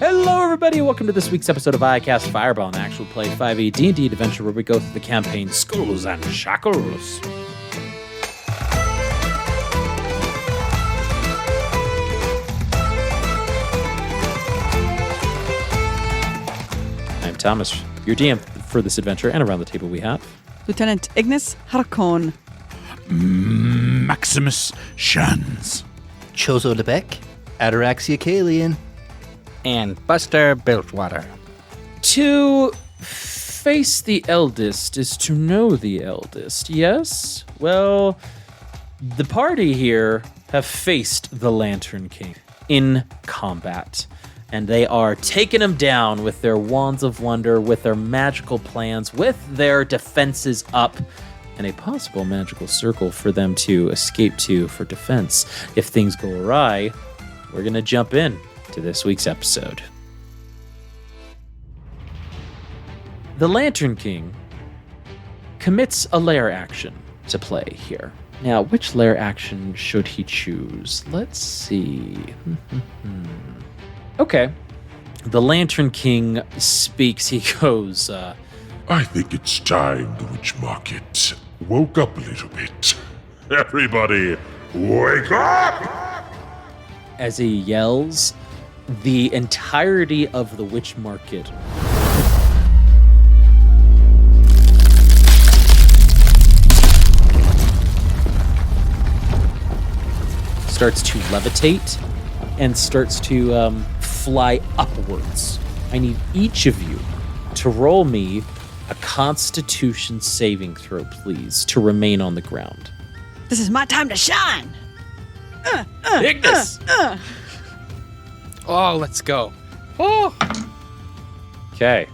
Hello, everybody. Welcome to this week's episode of iCast Fireball, an actual play 5e D&D adventure where we go through the campaign Skulls and Shackles. I'm Thomas, your DM for this adventure, and around the table we have Lieutenant Ignis Harkon, Maximus Shans, Chozo Lebec, Ataraxia Kalian, and Buster Biltwater. To face the eldest is to know the eldest, yes? Well, the party here have faced the Lantern King in combat, and they are taking him down with their wands of wonder, with their magical plans, with their defenses up, and a possible magical circle for them to escape to for defense. If things go awry, we're going to jump in to this week's episode. The Lantern King commits a lair action to play here. Now, which lair action should he choose? Let's see. Okay. The Lantern King speaks. He goes, I think it's time the witch market woke up a little bit. Everybody, wake up! As he yells, the entirety of the witch market starts to levitate and starts to fly upwards. I need each of you to roll me a Constitution saving throw, please, to remain on the ground. this is my time to shine. Ignis! Oh, let's go. Oh, Okay.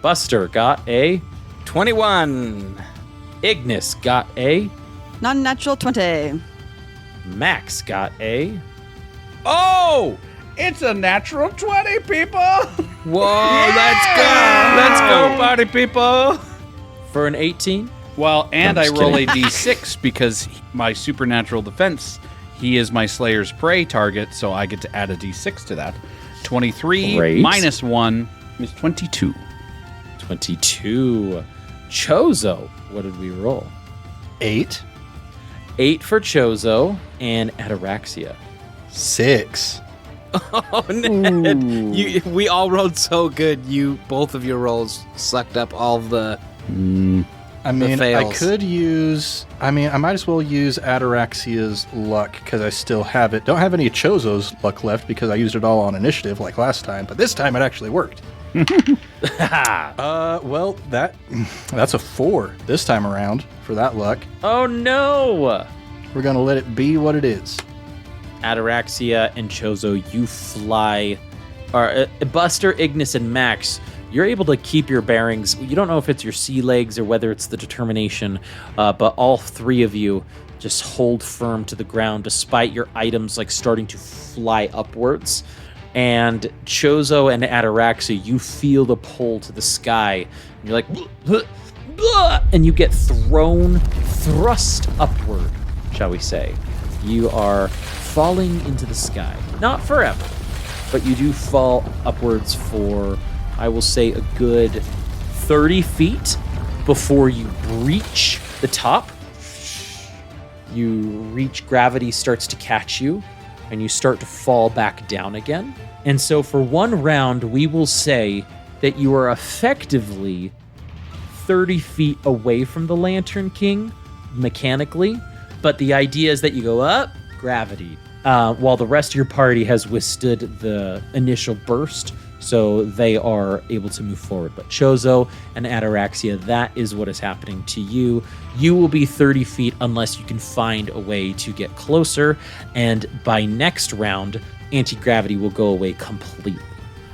Buster got a. 21. Ignis got a. Non-natural 20. Max got a. Oh, it's a natural 20, people. Whoa, let's go. Let's go, party people. For an 18. Well, and I'm I just roll kidding. a d6 because my supernatural defense, he is my Slayer's Prey target, so I get to add a d6 to that. 23 Great. minus 1 is 22. 22. Chozo. What did we roll? 8, 8 for Chozo and Ataraxia. 6. Oh, Ned. We all rolled so good. Both of your rolls sucked up all the... I mean, I fails. could use... I might as well use Ataraxia's luck, because I still have it. Don't have any of Chozo's luck left, because I used it all on initiative like last time, but this time it actually worked. Well, that's a 4 this time around for that luck. Oh no! We're going to let it be what it is. Ataraxia and Chozo, you fly. Buster, Ignis, and Max, you're able to keep your bearings. You don't know if it's your sea legs or whether it's the determination, but all three of you just hold firm to the ground despite your items like starting to fly upwards. And Chozo and Ataraxia, you feel the pull to the sky. And you're like, and you get thrust upward, shall we say. You are falling into the sky. Not forever, but you do fall upwards for, I will say, a good 30 feet before you reach the top. You reach, gravity starts to catch you, and you start to fall back down again. And so for one round, we will say that you are effectively 30 feet away from the Lantern King, mechanically. But the idea is that you go up, gravity, while the rest of your party has withstood the initial burst, so they are able to move forward. But Chozo and Ataraxia, that is what is happening to you. You will be 30 feet unless you can find a way to get closer, and by next round, anti-gravity will go away completely.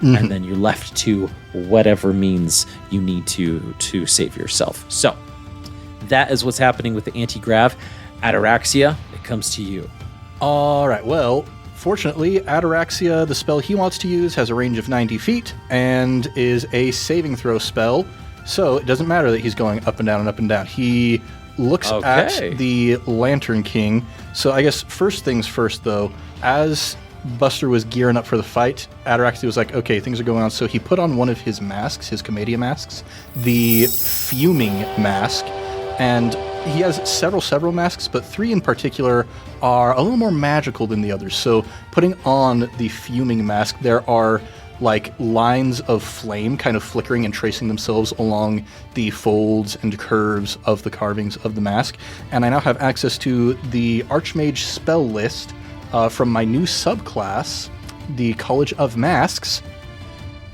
And then you're left to whatever means you need to save yourself. So, that is what's happening with the anti-grav. Ataraxia, it comes to you. All right, well, fortunately, Ataraxia, the spell he wants to use, has a range of 90 feet and is a saving throw spell. So it doesn't matter that he's going up and down and up and down. He looks at the Lantern King. So I guess first things first, though, as Buster was gearing up for the fight, Ataraxia was like, okay, things are going on. So he put on one of his masks, his Commedia masks, the Fuming mask. And he has several masks, but 3 in particular are a little more magical than the others. So putting on the Fuming mask, there are like lines of flame kind of flickering and tracing themselves along the folds and curves of the carvings of the mask. And I now have access to the Archmage spell list from my new subclass, the College of Masks.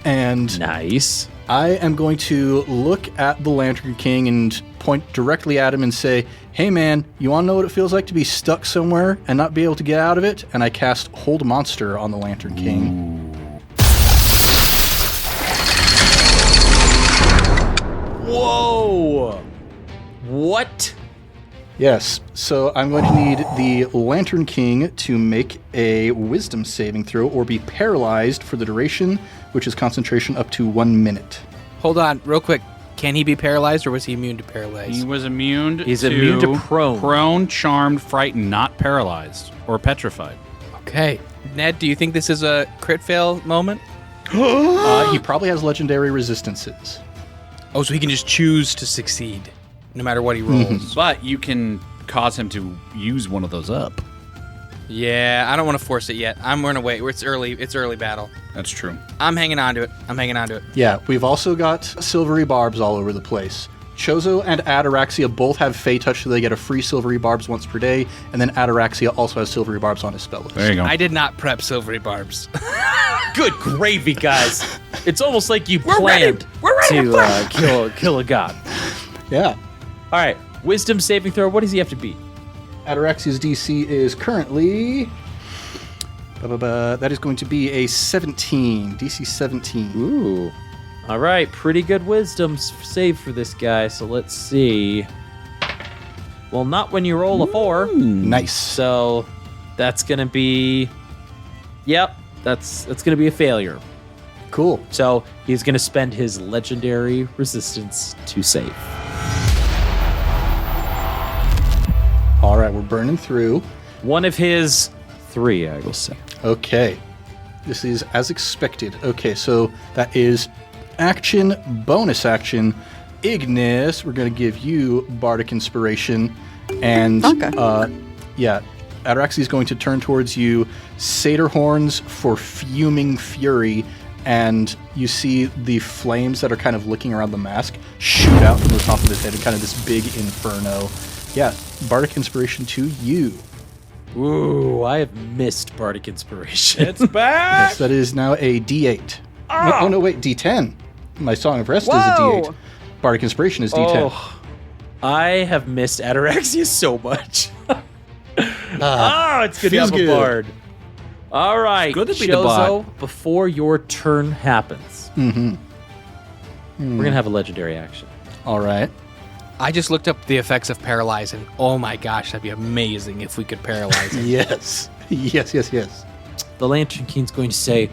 And Nice. I am going to look at the Lantern King and point directly at him and say, hey man, you want to know what it feels like to be stuck somewhere and not be able to get out of it? And I cast Hold Monster on the Lantern King. Whoa! What? Yes, so I'm going to need the Lantern King to make a Wisdom saving throw or be paralyzed for the duration, which is concentration up to 1 minute. Hold on, real quick. Can he be paralyzed, or was he immune to paralyze? He was immune. He's immune to prone. Prone, charmed, frightened, not paralyzed or petrified. Okay. Ned, do you think this is a crit fail moment? He probably has legendary resistances. Oh, so he can just choose to succeed, no matter what he rolls. But you can cause him to use one of those up. Yeah, I don't want to force it yet. I'm going to wait. It's early. It's early battle. That's true. I'm hanging on to it. Yeah, we've also got silvery barbs all over the place. Chozo and Ataraxia both have Fey Touch, so they get a free silvery barbs once per day, and then Ataraxia also has silvery barbs on his spell list. There you go. I did not prep silvery barbs. Good gravy, guys. It's almost like you planned to kill a god. Yeah. All right, Wisdom saving throw. What does he have to beat? Ataraxia's DC is currently... That is going to be a 17. DC 17. Ooh. All right, pretty good Wisdom save for this guy. So let's see. Well, not when you roll a 4. Nice. So that's gonna be. Yep, that's gonna be a failure. Cool. So he's gonna spend his legendary resistance to save. All right, we're burning through. One of his 3, I will say. Okay. This is as expected. Okay, so that is action, bonus action. Ignis, we're going to give you Bardic Inspiration. And, Okay. yeah, Ataraxia is going to turn towards you, Satyr Horns for Fuming Fury, and you see the flames that are kind of licking around the mask shoot out from the top of his head in kind of this big inferno. Yeah, Bardic Inspiration to you. Ooh, I have missed Bardic Inspiration. It's back. Yes, that is now a D8. Oh, no, wait, D10. My Song of Rest is a Whoa! D8. Bardic Inspiration is D10. Oh, I have missed Ataraxia so much. It's good to feels have a good. bard. All right, good to be the Chozo, bard. before your turn happens, we're going to have a legendary action. All right. I just looked up the effects of paralyze, and oh my gosh, that'd be amazing if we could paralyze him. Yes. Yes. The Lantern King's going to say,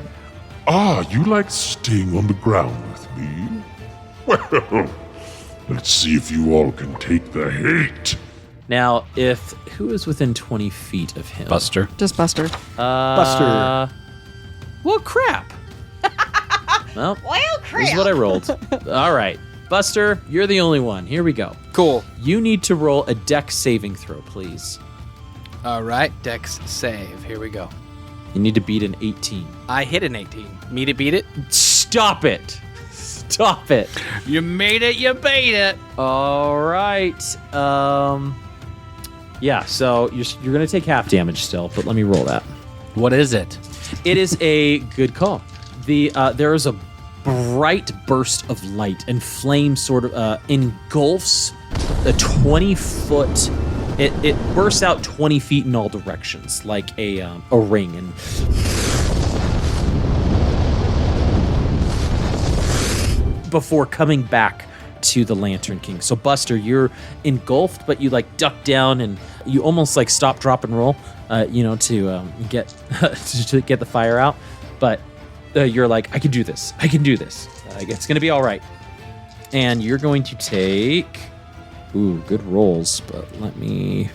You like staying on the ground with me? Well, let's see if you all can take the hate. now, who is within 20 feet of him? Buster. Just Buster. Buster. Well, crap. Well, this is what I rolled. All right. Buster, you're the only one. Here we go. Cool. You need to roll a dex saving throw, please. All right, Dex save. Here we go. You need to beat an 18. I hit an 18. Me to beat it? Stop it. Stop it. You made it. You beat it. All right. Yeah, so you're going to take half damage still, but let me roll that. What is it? It is a good call. There is a bright burst of light, and flame sort of engulfs a 20-foot. It bursts out 20 feet in all directions, like a ring, and before coming back to the Lantern King. So Buster, you're engulfed, but you like duck down and you almost like stop, drop, and roll, to get to get the fire out. But you're like, I can do this. It's gonna be all right. And you're going to take, good rolls. But let me.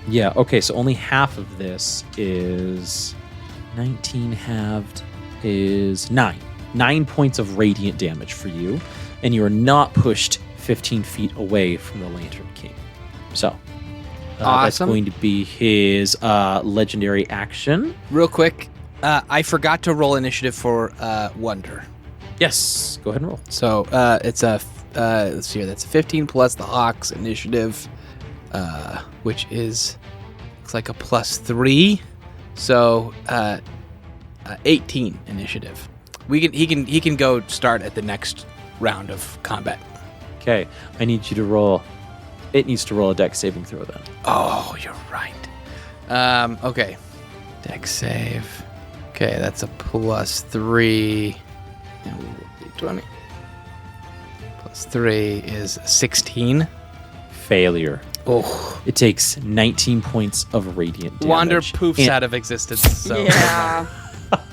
Yeah, okay, so only half of this is 19 halved is 9. 9 points of radiant damage for you, and you are not pushed 15 feet away from the Lantern King. So, that's Awesome. going to be his legendary action. Real quick, I forgot to roll initiative for Wonder. Yes, go ahead and roll. So it's a let's see here. That's a 15 plus the Hawk's initiative, which is looks like a +3. So 18 initiative. He can go start at the next round of combat. Okay, I need you to roll. It needs to roll a dex saving throw then. Oh, you're right. Okay, dex save. Okay, that's a +3. And we will be 20. +3 is 16. Failure. Oh, It takes 19 points of radiant damage. Wander poofs And- out of existence. So Yeah.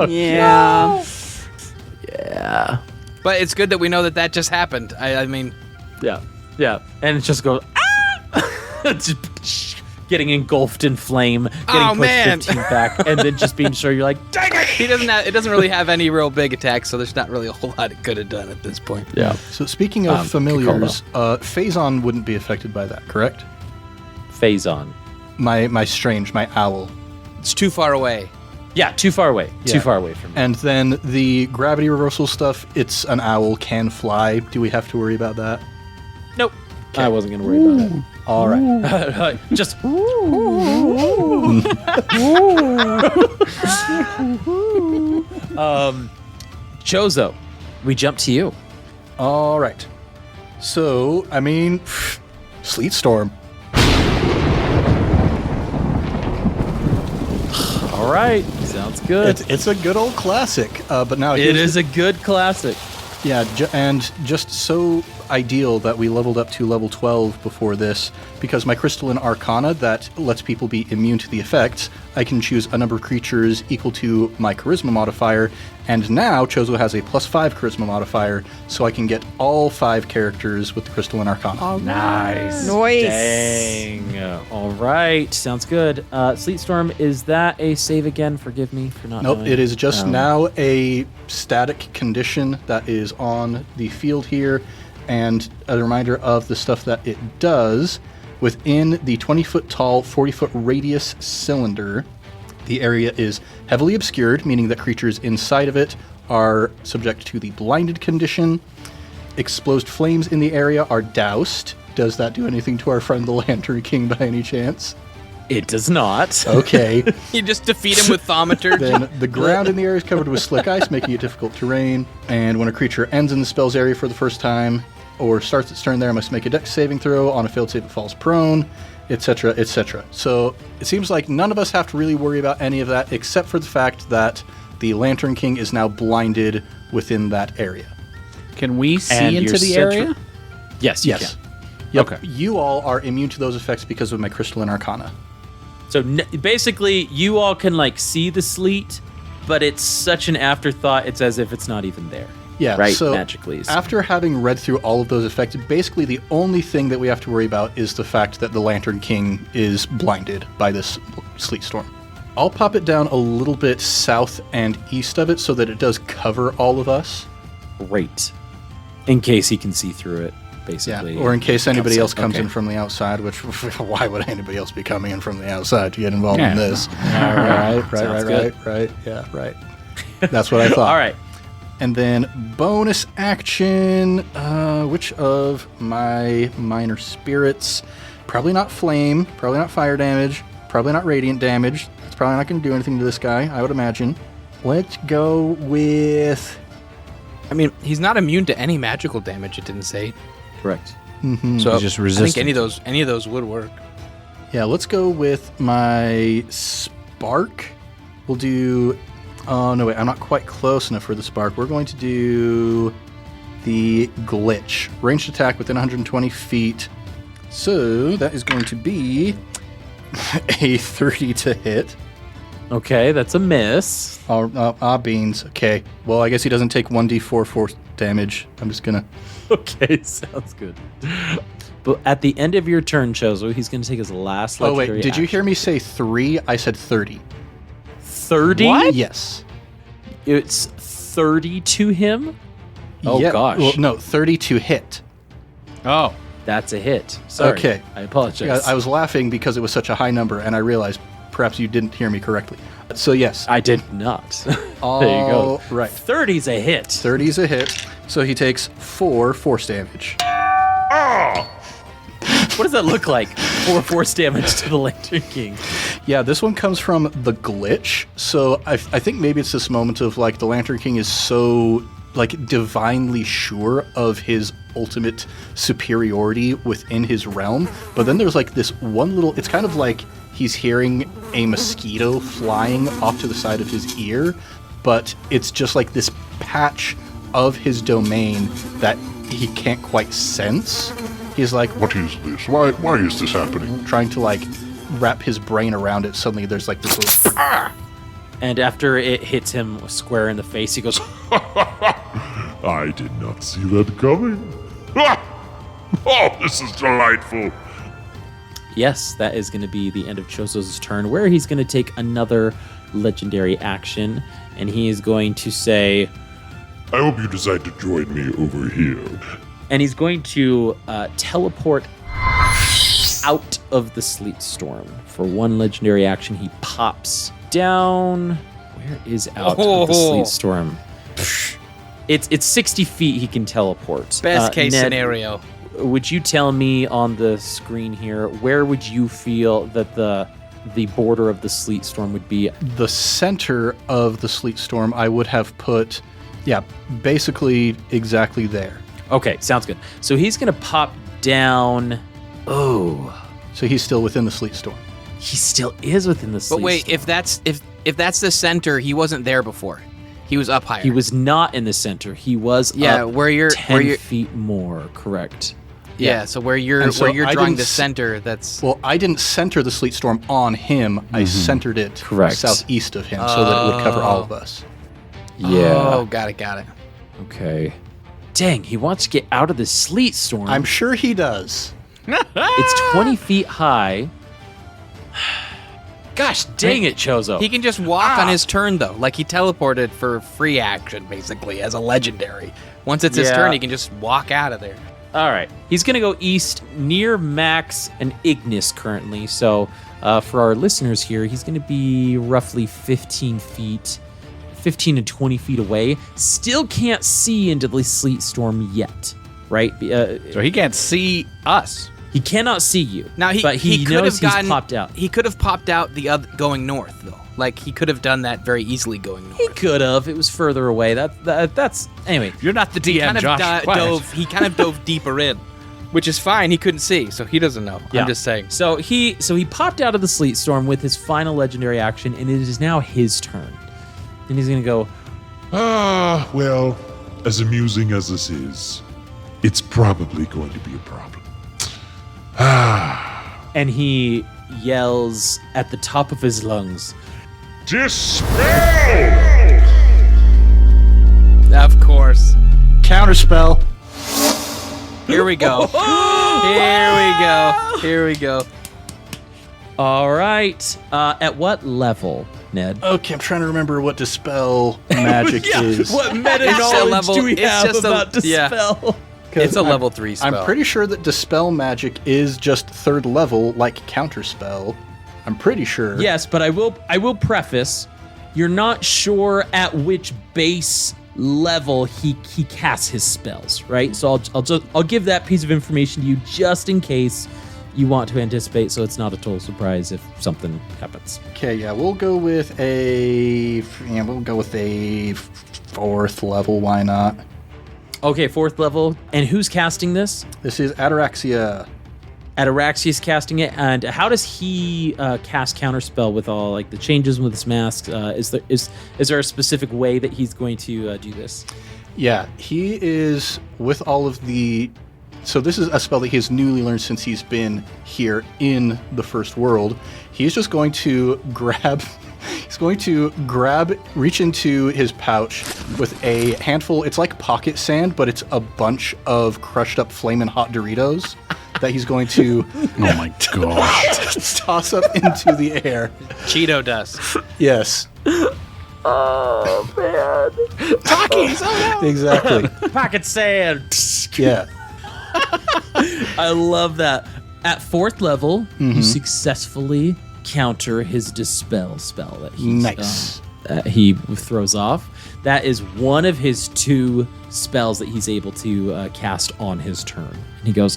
Yeah. Yeah. But it's good that we know that just happened. I mean, Yeah. Yeah. And it just goes, Just getting engulfed in flame, getting Oh, pushed man. 15 back, and then just being sure you're like, dang it! it doesn't really have any real big attacks, so there's not really a whole lot it could have done at this point. Yeah. So speaking of Good familiars, Phazon wouldn't be affected by that, correct? Phazon. My owl. It's too far away. Yeah, too far away. Yeah. Too far away from me. And then the gravity reversal stuff, it's an owl, can fly. Do we have to worry about that? Nope. I wasn't going to worry about it. All right. Just. Chozo, we jump to you. All right. So, I mean, Sleet Storm. All right. Sounds good. It's a good old classic. But now It here's is a good classic. Yeah, and just so ideal that we leveled up to level 12 before this, because my Crystalline Arcana that lets people be immune to the effects, I can choose a number of creatures equal to my Charisma modifier, and now Chozo has a +5 Charisma modifier, so I can get all 5 characters with the Crystalline Arcana. Nice. Nice. Dang. All right. Sounds good. Sleet Storm, is that a save again? Forgive me for not Nope, knowing. it is just now a static condition that is on the field here, and a reminder of the stuff that it does. Within the 20-foot tall, 40-foot radius cylinder, the area is heavily obscured, meaning that creatures inside of it are subject to the blinded condition. Exposed flames in the area are doused. Does that do anything to our friend the Lantern King by any chance? It does not. Okay. You just defeat him with Thaumaturgy. Then the ground in the area is covered with slick ice, making it difficult terrain. And when a creature ends in the spell's area for the first time, or starts its turn there, must make a dex saving throw. On a failed save, it falls prone, etc., etc. So it seems like none of us have to really worry about any of that, except for the fact that the Lantern King is now blinded within that area. Can we see And into your the center- area? Yes, you Yes. can. Yep. Okay. You all are immune to those effects because of my Crystalline Arcana. So basically, you all can like see the sleet, but it's such an afterthought. It's as if it's not even there. Yeah, Right, so magically. after having read through all of those effects, basically the only thing that we have to worry about is the fact that the Lantern King is blinded by this sleet storm. I'll pop it down a little bit south and east of it so that it does cover all of us. Great. In case he can see through it, Yeah, basically. or in case anybody Outside. else comes Okay. in from the outside, which why would anybody else be coming in from the outside to get involved Yeah. in this? Sounds Right. Yeah, right. That's what I thought. All right. And then bonus action, which of my minor spirits? Probably not flame, probably not fire damage, probably not radiant damage. It's probably not going to do anything to this guy, I would imagine. Let's go with... I mean, he's not immune to any magical damage. It didn't say. Correct. So He's just I resistant. think any of those would work. Yeah, let's go with my spark. We'll do... Oh, no, wait, I'm not quite close enough for the spark. We're going to do the glitch. Ranged attack within 120 feet. So that is going to be a 30 to hit. Okay, that's a miss. Beans. Okay. Well, I guess he doesn't take 1d4 force damage. I'm just going to... Okay, sounds good. But at the end of your turn, Chozo, he's going to take his last Oh, legendary wait. Did you action. hear me say 3? I said 30. 30? Yes. It's 30 to him? Oh, Yeah, gosh. Well, no, 30 to hit. Oh, That's a hit. Sorry. Okay. I apologize. Yeah, I was laughing because it was such a high number, and I realized perhaps you didn't hear me correctly. So, yes. I did not. There you go. All right. 30's a hit. 30 is a hit. So he takes 4 force damage. What does that look like? 4 force damage to the Lantern King. Yeah, this one comes from the glitch. So I think maybe it's this moment of like the Lantern King is so like divinely sure of his ultimate superiority within his realm. But then there's like this one little, it's kind of like he's hearing a mosquito flying off to the side of his ear, but it's just like this patch of his domain that he can't quite sense. He's like What is this? Why is this happening? trying to like wrap his brain around it. Suddenly there's like this little And after it hits him square in the face, he goes, I did not see that coming. Oh, this is delightful. yes, that is going to be the end of Chozo's turn, where he's going to take another legendary action, and he is going to say, I hope you decide to join me over here. and he's going to teleport out of the sleet storm. For one legendary action, he pops down. Where is out of the sleet storm? It's 60 feet he can teleport. Best case Ned, scenario. Would you tell me on the screen here, where would you feel that the border of the sleet storm would be? the center of the sleet storm. I would have put, yeah, basically exactly there. Okay, sounds good. So he's going to pop down. Oh, So he's still within the sleet storm. he still is within the sleet But wait, storm. if that's the center, he wasn't there before. He was up higher. He was not in the center. He was Yeah, up where you're 10 feet more, correct. Yeah, so where you're And so where you're I drawing didn't the s- center, that's Well, I didn't center the sleet storm on him. I centered it Correct. southeast of him so that it would cover all of us. Oh, got it. Okay. Dang, he wants to get out of the sleet storm. I'm sure he does. It's 20 feet high. Gosh dang it, Chozo. He can just walk on his turn though. Like he teleported for free action basically as a legendary. Once it's his Yeah. turn, he can just walk out of there. All right. He's going to go east near Max and Ignis currently. So for our listeners here, he's going to be roughly 15 to 20 feet away. Still can't see into the sleet storm yet, right? so he can't see us. He cannot see you. Now but he could knows have gotten he's popped out. He could have popped out the other going north though. Like he could have done that very easily going north. He could have. It was further away. That's anyway. You're not the DM, kind of Josh. Quiet. dove. He kind of dove deeper in, which is fine. He couldn't see, so he doesn't know. Yeah. I'm just saying. So he popped out of the sleet storm with his final legendary action, and it is now his turn. And he's gonna go. Well, as amusing as this is, it's probably going to be a problem. And he yells at the top of his lungs. Dispel! Of course. Counterspell. Here we go. Here we go. All right. At what level, Ned? Okay, I'm trying to remember what dispel magic is. What meta It's a knowledge level- do we it's have just a- about yeah. dispel? It's a level 3 spell. I'm pretty sure that dispel magic is just third level, like counterspell. I'm pretty sure. Yes, but I will preface. You're not sure at which base level he casts his spells, right? So I'll give that piece of information to you just in case you want to anticipate, so it's not a total surprise if something happens. Okay, yeah, we'll go with a fourth level. Why not? Okay, 4th level. And who's casting this? This is Ataraxia. Ataraxia's casting it. And how does he cast Counterspell with all like the changes with his mask? Is there a specific way that he's going to do this? Yeah, he is with all of the. So this is a spell that he has newly learned since he's been here in the first world. He's just going to grab. He's going to reach into his pouch with a handful. It's like pocket sand, but it's a bunch of crushed up flamin' hot Doritos. that he's going to Oh my gosh. toss up into the air. Cheeto dust. Yes. Talkies. Oh no. Exactly. Pocket sand. Yeah. I love that. At 4th level, you successfully counter his dispel spell that Nice. that he throws off. That is one of his 2 spells that he's able to cast on his turn. And he goes,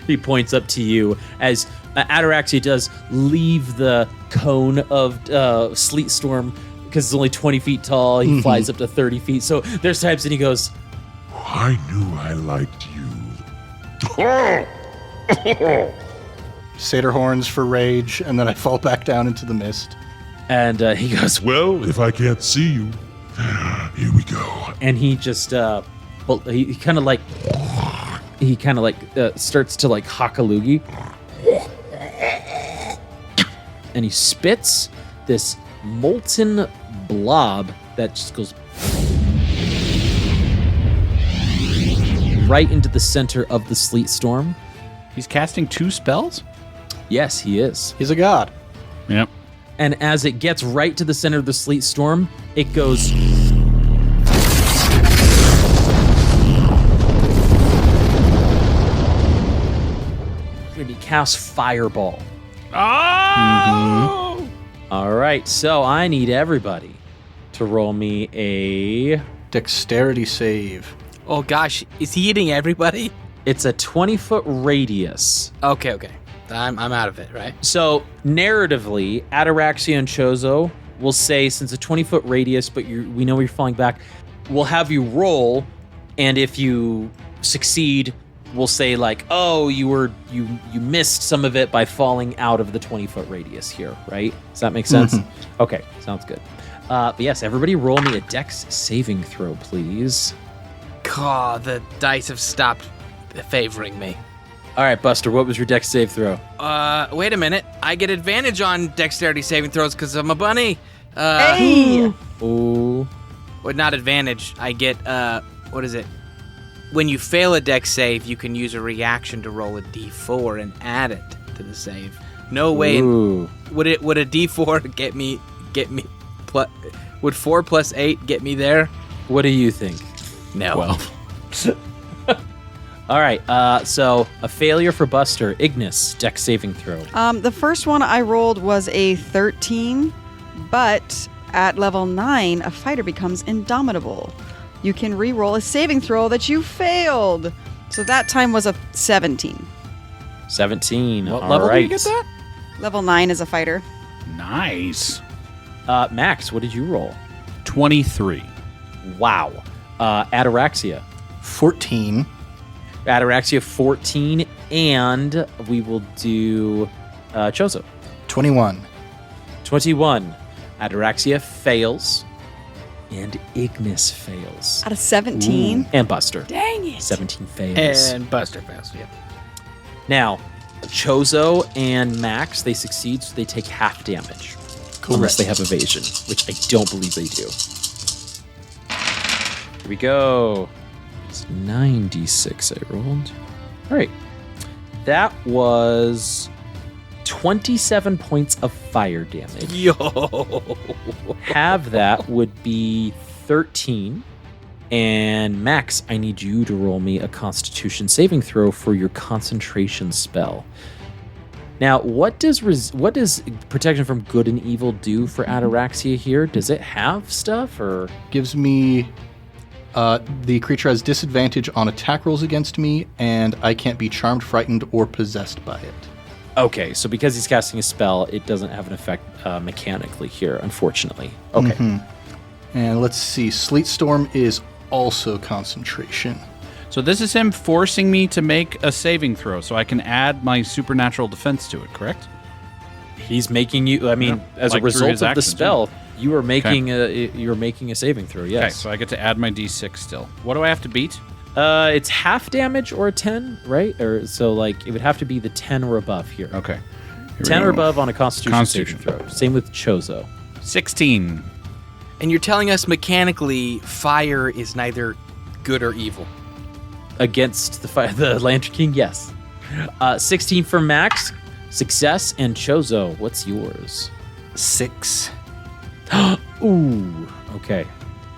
he points up to you as Ataraxia does leave the cone of Sleet Storm because it's only 20 feet tall. He flies up to 30 feet. So there's times that he goes, I knew I liked you. Satyr horns for rage, and then I fall back down into the mist. and he goes, Well, if I can't see you, here we go. and he just he kind of like starts to like hock a loogie, and he spits this molten blob that just goes right into the center of the sleet storm. He's casting 2 spells? Yes, he is. He's a god. Yep. And as it gets right to the center of the sleet storm, it goes and he casts fireball. Oh! All right, so I need everybody to roll me a. Dexterity save. Oh gosh, is he eating everybody? It's a 20-foot radius. Okay. I'm out of it, right? So narratively, Ataraxia and Chozo will say, since a 20-foot radius, but we know you're falling back, we'll have you roll, and if you succeed, we'll say like, oh, you missed some of it by falling out of the 20-foot radius here, right? Does that make sense? Okay, sounds good. But yes, everybody roll me a Dex saving throw, please. God, the dice have stopped favoring me. All right, Buster, what was your Dex save throw? Wait a minute. I get advantage on dexterity saving throws because I'm a bunny. Hey! Ooh. Well, not advantage. I get, what is it? When you fail a dex save, you can use a reaction to roll a d4 and add it to the save. No way. Ooh. Would a d4 get me would 4 plus 8 get me there? What do you think? No. 12. All right, so a failure for Buster. Ignis, Dex saving throw. The first one I rolled was a 13, but at level 9, a fighter becomes indomitable. You can re-roll a saving throw that you failed. So that time was a 17. 17. What All level right. did you get that? Level 9 is a fighter. Nice. Max, what did you roll? 23. Wow. Ataraxia. 14. Ataraxia 14, and we will do Chozo. 21. 21. Ataraxia fails, and Ignis fails. Out of 17? And Buster. Dang it. 17 fails. And Buster fails. Yep. Now, Chozo and Max, they succeed, so they take half damage. Unless they have evasion, which I don't believe they do. Here we go. It's 96 I rolled. All right. That was 27 points of fire damage. Yo. Halve that would be 13. And Max, I need you to roll me a Constitution saving throw for your concentration spell. Now, what does protection from good and evil do for Ataraxia here? Does it have stuff, or Gives me... the creature has disadvantage on attack rolls against me, and I can't be charmed, frightened, or possessed by it. okay? So because he's casting a spell, it doesn't have an effect mechanically here, unfortunately. Okay. And let's see, Sleet Storm is also concentration. So this is him forcing me to make a saving throw so I can add my supernatural defense to it, correct? He's making you. I mean, Yeah, as like a result through his of the actions, spell, you are making a saving throw. Okay, Yes. so I get to add my d6 still. What do I have to beat? It's half damage or a 10, right? Or so like it would have to be the 10 or above here. Okay. Here we 10 or go. above on a Constitution saving Constitution. throw. Same with Chozo. 16. And you're telling us mechanically fire is neither good or evil. against the Lantern King. Yes. 16 for Max, success, and Chozo, what's yours? 6. Ooh, okay.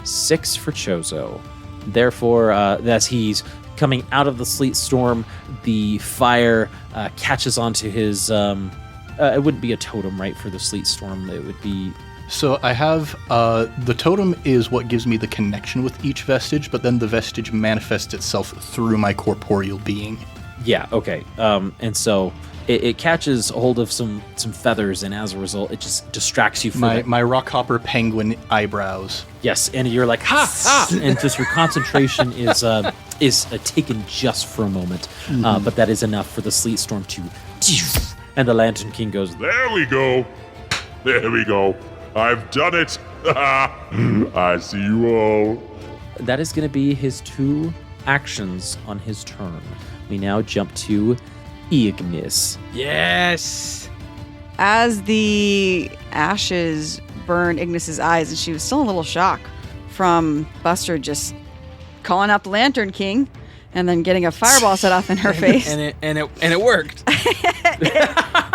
6 for Chozo. Therefore, as he's coming out of the sleet storm, the fire catches onto his. It wouldn't be a totem, right, for the sleet storm. It would be. So I have the totem is what gives me the connection with each vestige, but then the vestige manifests itself through my corporeal being. Yeah. Okay. And so it catches hold of some feathers, and as a result, it just distracts you from My rockhopper penguin eyebrows. Yes, and you're like ha, and just your concentration is taken just for a moment, but that is enough for the sleet storm to, and the Lantern King goes. There we go. There we go. I've done it. I see you all. That is going to be his 2 actions on his turn. We now jump to Ignis. Yes. As the ashes burned Ignis's eyes, and she was still in a little shock from Buster just calling out the Lantern King and then getting a fireball set off in her face. And it worked.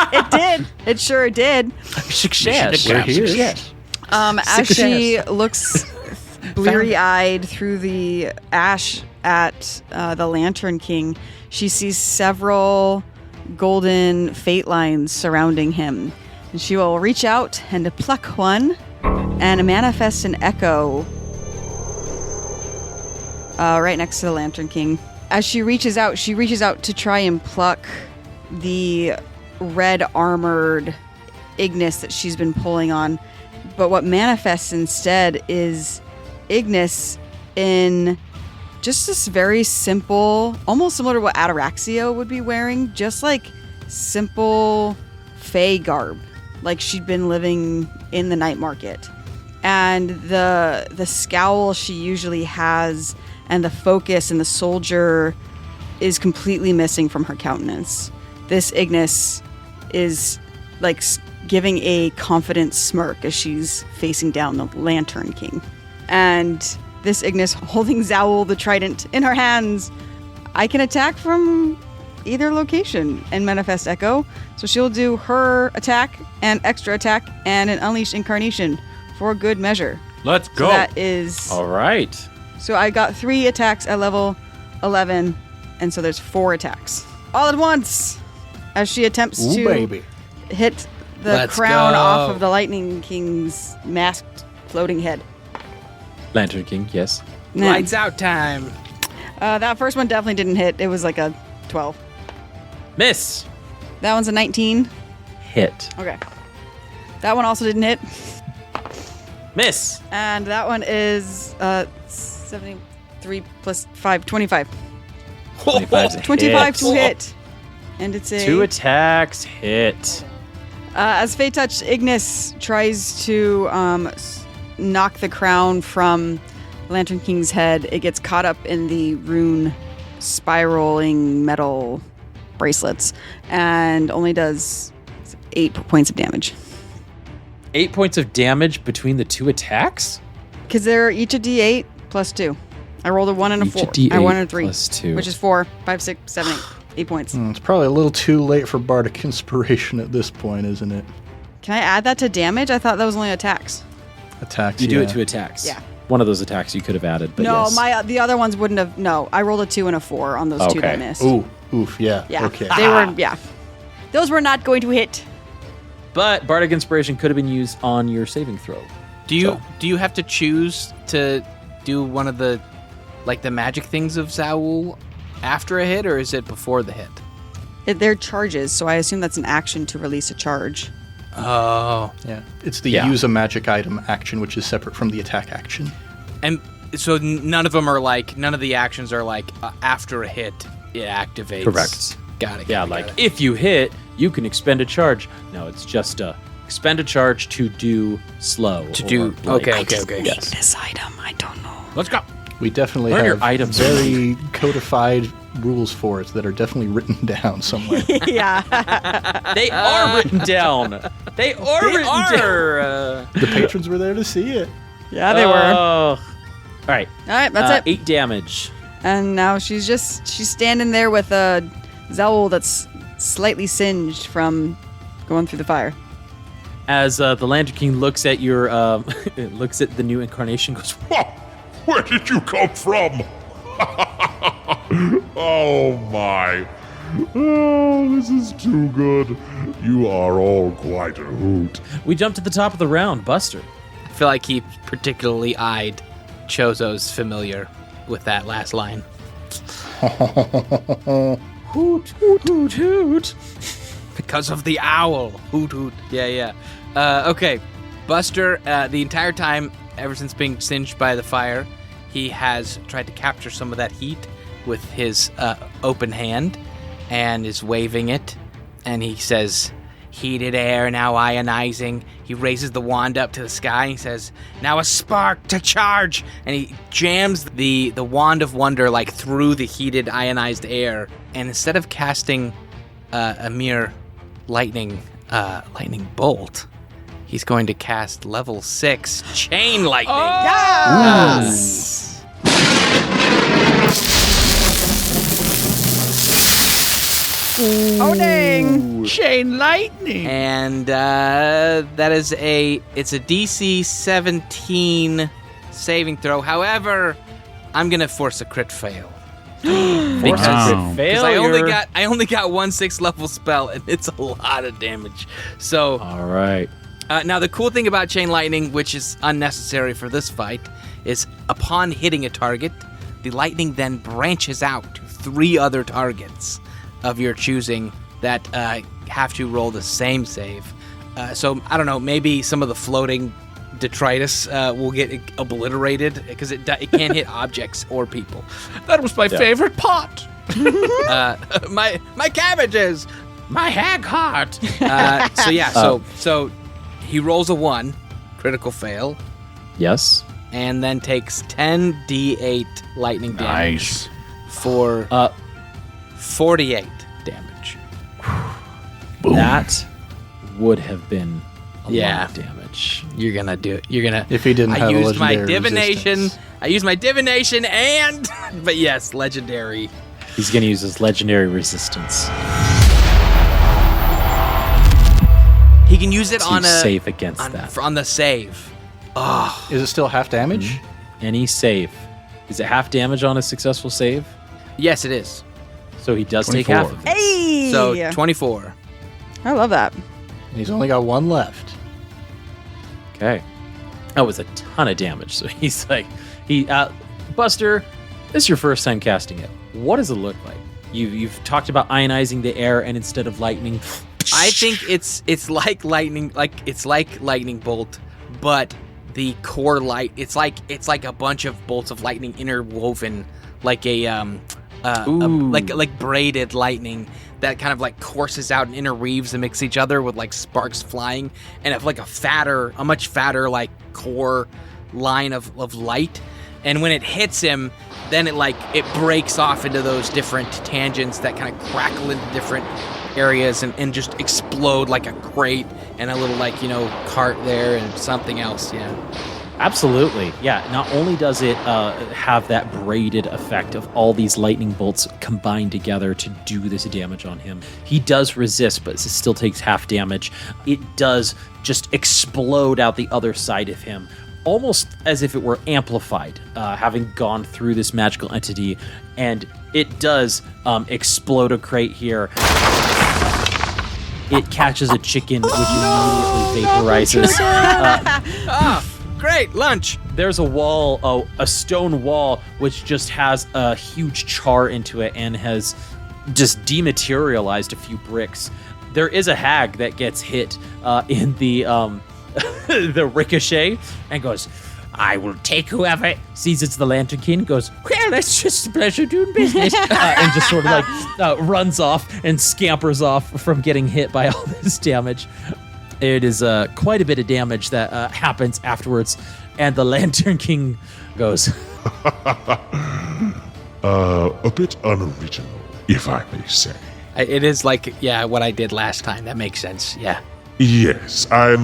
It did. It sure did. Success. We're here. As she looks bleary-eyed through the ash at the Lantern King, she sees several golden fate lines surrounding him. And she will reach out and pluck one and manifest an echo right next to the Lantern King. As she reaches out to try and pluck the red armored Ignis that she's been pulling on. But what manifests instead is Ignis in just this very simple, almost similar to what Ataraxia would be wearing, just like simple Fae garb, like she'd been living in the night market. And the scowl she usually has and the focus and the soldier is completely missing from her countenance. This Ignis is like giving a confident smirk as she's facing down the Lantern King. And this Ignis holding Zowl the trident in her hands, I can attack from either location and manifest echo. So she'll do her attack and extra attack and an unleashed incarnation for good measure. Let's go. So that is All right. So I got 3 attacks at level 11, and so there's 4 attacks all at once as she attempts Ooh, to baby. hit the Let's crown go. off of the Lightning King's masked floating head. Lantern King, yes. Nah. Lights out time. That first one definitely didn't hit. It was like a 12. Miss. That one's a 19. Hit. Okay. That one also didn't hit. Miss. And that one is 73 plus 5, 25. 25 's a 25 hit. to hit. And it's a... 2 attacks, hit. As Fate Touch, Ignis tries to knock the crown from Lantern King's head. It gets caught up in the rune spiraling metal bracelets and only does 8 points of damage. 8 points of damage between the 2 attacks? Because they're each a d8 plus 2. I rolled a 1 and a Each a 4. D8 I 1 and a 3. plus 2. Which is 4, 5, 6, 7, 8. 8 points. It's probably a little too late for Bardic Inspiration at this point, isn't it? Can I add that to damage? I thought that was only attacks. Attacks. You do it to attacks. Yeah. One of those attacks you could have added, but No, yes. the other ones wouldn't have. No, I rolled a 2 and a 4 on those 2 that I Okay. missed. Ooh, oof, yeah. Yeah. Okay. They were, yeah. Those were not going to hit. But Bardic Inspiration could have been used on your saving throw. Do you have to choose to do one of the magic things of Zowl after a hit, or is it before the hit? They're charges, so I assume that's an action to release a charge. Oh. Yeah. It's the Yeah. use a magic item action, which is separate from the attack action. And so none of the actions are after a hit, it activates. Correct. Got it. Yeah, if you hit, you can expend a charge. No, it's just expend a charge to do slow. Okay. Yes. This item, I don't know. Let's go. We definitely Learn your have items. very codified rules for it that are definitely written down somewhere. Yeah. They are written down. They are written down. The patrons were there to see it. Yeah, they were. All right. All right, that's it. 8 damage. And now she's standing there with a Zowl that's slightly singed from going through the fire. As the Lantern King looks at your, looks at the new incarnation, goes, Where did you come from? Oh my. Oh, this is too good. You are all quite a hoot. we jump to the top of the round. Buster. I feel like he particularly eyed Chozo's familiar with that last line. Hoot, hoot, hoot, hoot. Because of the owl. Hoot hoot. Yeah. Okay. Buster, the entire time, ever since being singed by the fire, he has tried to capture some of that heat with his open hand and is waving it. And he says, heated air now ionizing. He raises the wand up to the sky and he says, now a spark to charge. And he jams the wand of wonder like through the heated ionized air. And instead of casting a mere lightning bolt, he's going to cast level 6 chain lightning. Yes! Oh, dang. Chain lightning. And that is it's a DC 17 saving throw. However, I'm gonna force a crit fail. Because I only got 1 6th level spell, and it's a lot of damage. So All right. now the cool thing about chain lightning, which is unnecessary for this fight, is upon hitting a target, the lightning then branches out to 3 other targets of your choosing that have to roll the same save. So I don't know, maybe some of the floating detritus will get obliterated because it can't hit objects or people. That was my favorite pot. My cabbages, my hag heart. So he rolls a 1, critical fail, Yes. and then takes 10d8 lightning damage Nice. for 48 damage. That would have been a Yeah. lot of damage. You're gonna do it. You're gonna. If he didn't have a used my legendary divination. resistance. I used my divination and, but yes, legendary. He's going to use his legendary resistance He can use it to on a save against that. on the save. Oh, Is it still half damage? Any save. Is it half damage on a successful save? yes, it is. So he does take 24. half of it. Hey! So 24. I love that. And he's only got 1 left. Okay. That was a ton of damage. So he's like, Buster, this is your first time casting it. What does it look like? You've talked about ionizing the air, and instead of lightning, I think it's like lightning, it's like lightning bolt, but the core light. It's like a bunch of bolts of lightning interwoven, like like braided lightning that kind of like courses out and interweaves and mix each other with like sparks flying, and have like a much fatter like core line of light. And when it hits him, then it breaks off into those different tangents that kind of crackle into different areas and just explode like a crate and a little cart there and something else. Yeah. absolutely, yeah. Not only does it have that braided effect of all these lightning bolts combined together to do this damage on him, he does resist, but it still takes half damage. It does just explode out the other side of him, almost as if it were amplified, having gone through this magical entity, and it does explode a crate here. It catches a chicken, which immediately vaporizes. Great lunch. There's a wall, a stone wall, which just has a huge char into it and has just dematerialized a few bricks. There is a hag that gets hit in the the ricochet and goes, I will take whoever. Sees it's the Lantern King, goes, well, it's just a pleasure doing business. And just sort of runs off and scampers off from getting hit by all this damage. It is quite a bit of damage that happens afterwards. And the Lantern King goes, A bit unoriginal, if I may say. It is what I did last time. That makes sense. Yeah. Yes, I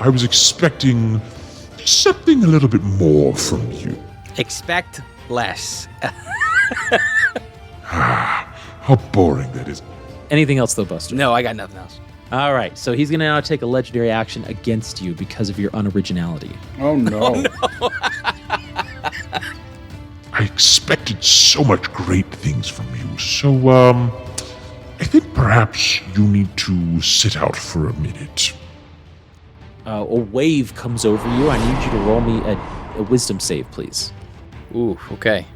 was expecting something a little bit more from you. Expect less. How boring that is. Anything else, though, Buster? No, I got nothing else. All right, so he's going to now take a legendary action against you because of your unoriginality. Oh no. I expected so much great things from you, so, I think perhaps you need to sit out for a minute. A wave comes over you. I need you to roll me a wisdom save, please. Ooh, okay.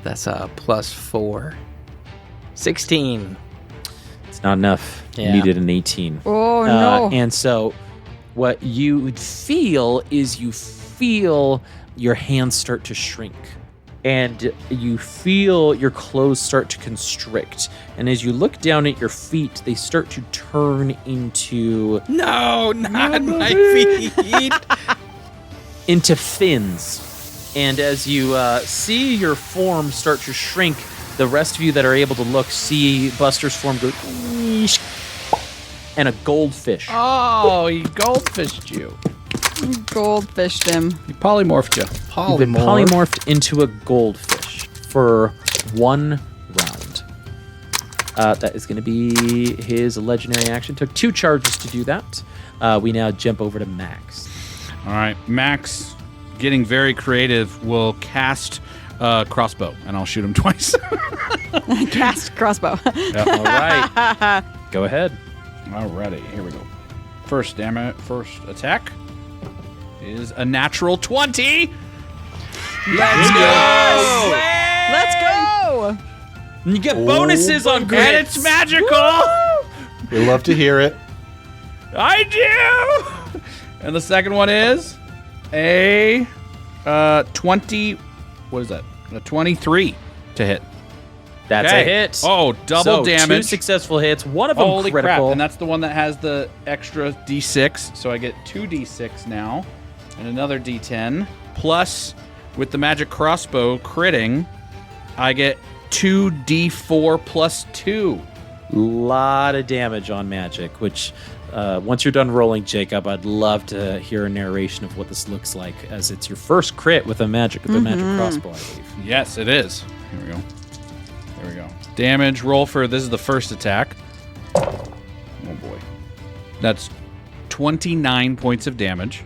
That's a +4. 16. It's not enough. Yeah. You needed an 18. Oh, no. And so what you would feel is your hands start to shrink. And you feel your clothes start to constrict. And as you look down at your feet, they start to turn into... No, not my feet. into fins. And as you see your form start to shrink, the rest of you that are able to look see Buster's form go... and a goldfish. Oh, he goldfished you. Goldfished him. He polymorphed you. You've been polymorphed into a goldfish for 1 round. That is going to be his legendary action. Took 2 charges to do that. We now jump over to Max. All right, Max, getting very creative, will cast crossbow, and I'll shoot him twice. Cast crossbow. All right. Go ahead. Alrighty, here we go. First attack is a natural 20. Let's go! Let's go. And you get bonuses on grits. And it's magical. We love to hear it. I do. And the second one is a 20. What is that? A 23 to hit. That's Okay. a hit. Oh, double damage. 2 successful hits. One of them Holy crap. critical. And that's the one that has the extra d6. So I get 2 d6 now and another d10. Plus, with the magic crossbow critting, I get 2 d4 plus 2. Lot of damage on magic, which once you're done rolling, Jacob, I'd love to hear a narration of what this looks like, as it's your first crit with a magic crossbow, I believe. Yes, it is. Here we go. There we go. Damage roll for this is the first attack. Oh boy. That's 29 points of damage.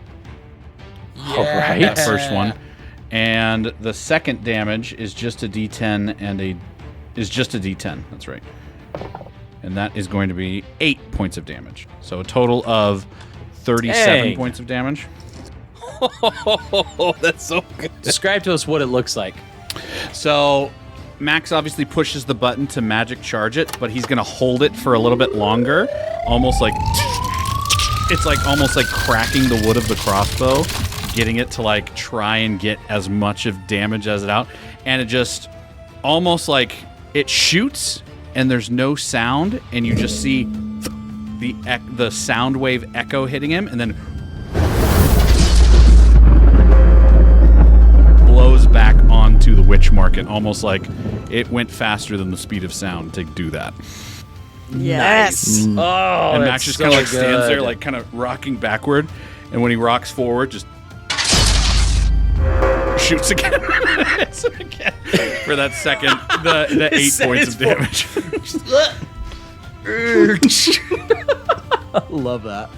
All right. That first one. And the second damage is just a d10 is just a d10. That's right. And that is going to be 8 points of damage. So a total of 37 Dang. points of damage. Oh, that's so good. Describe to us what it looks like. So Max obviously pushes the button to magic charge it, but he's going to hold it for a little bit longer. Almost like... It's like almost like cracking the wood of the crossbow, getting it to like try and get as much of damage as it out. And it just almost like it shoots and there's no sound, and you just see the sound wave echo hitting him, and then blows back onto the witch market, almost like it went faster than the speed of sound to do that. Yes. Oh, And that's Max just so kind of like stands there, good. like kind of rocking backward, and when he rocks forward, just shoots again. Hits him again for that second, the 8 points of damage. I love that.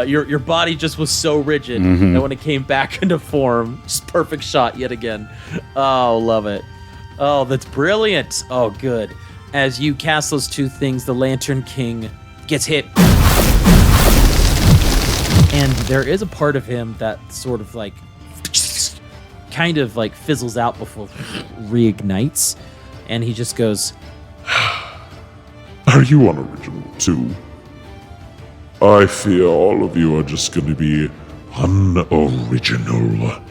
Your body just was so rigid that when it came back into form, just perfect shot yet again. Oh, love it. Oh, that's brilliant. Oh, good. As you cast those 2 things, the Lantern King gets hit. And there is a part of him that sort of like kind of like fizzles out before reignites. And he just goes, Are you unoriginal too? I fear all of you are just going to be unoriginal.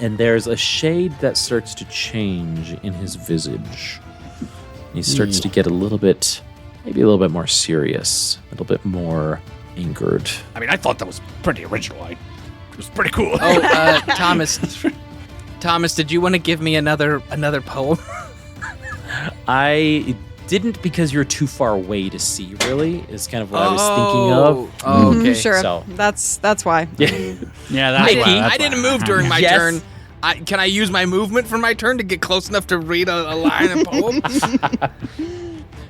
and there's a shade that starts to change in his visage. He starts to get maybe a little bit more serious, a little bit more angered. I mean, I thought that was pretty original. It was pretty cool. Oh, Thomas, did you want to give me another poem? I didn't, because you're too far away to see, really, is kind of what I was thinking of. Oh, okay. Sure. So- That's why. Yeah. Yeah, that's I didn't move during my Yes. turn. Can I use my movement for my turn to get close enough to read a line of poem?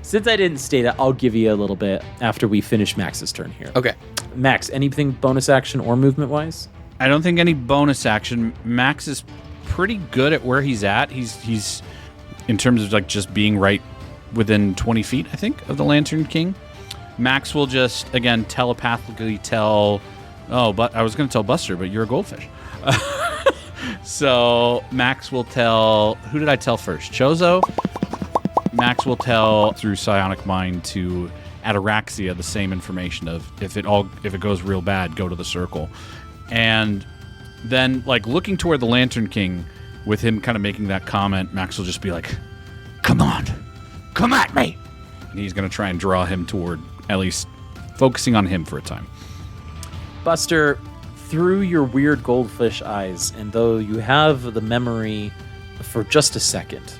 Since I didn't state it, I'll give you a little bit after we finish Max's turn here. Okay. Max, anything bonus action or movement-wise? I don't think any bonus action. Max is pretty good at where he's at. He's in terms of like just being right within 20 feet, I think, of the Lantern King. Max will just, again, telepathically tell... Oh, but I was going to tell Buster, but you're a goldfish. So Max will tell... Who did I tell first? Chozo? Max will tell through Psionic Mind to Ataraxia the same information of if it goes real bad, go to the circle. And then, like, looking toward the Lantern King, with him kind of making that comment, Max will just be like, "Come on, come at me!" And he's going to try and draw him toward, at least focusing on him for a time. Buster, through your weird goldfish eyes, and though you have the memory for just a second,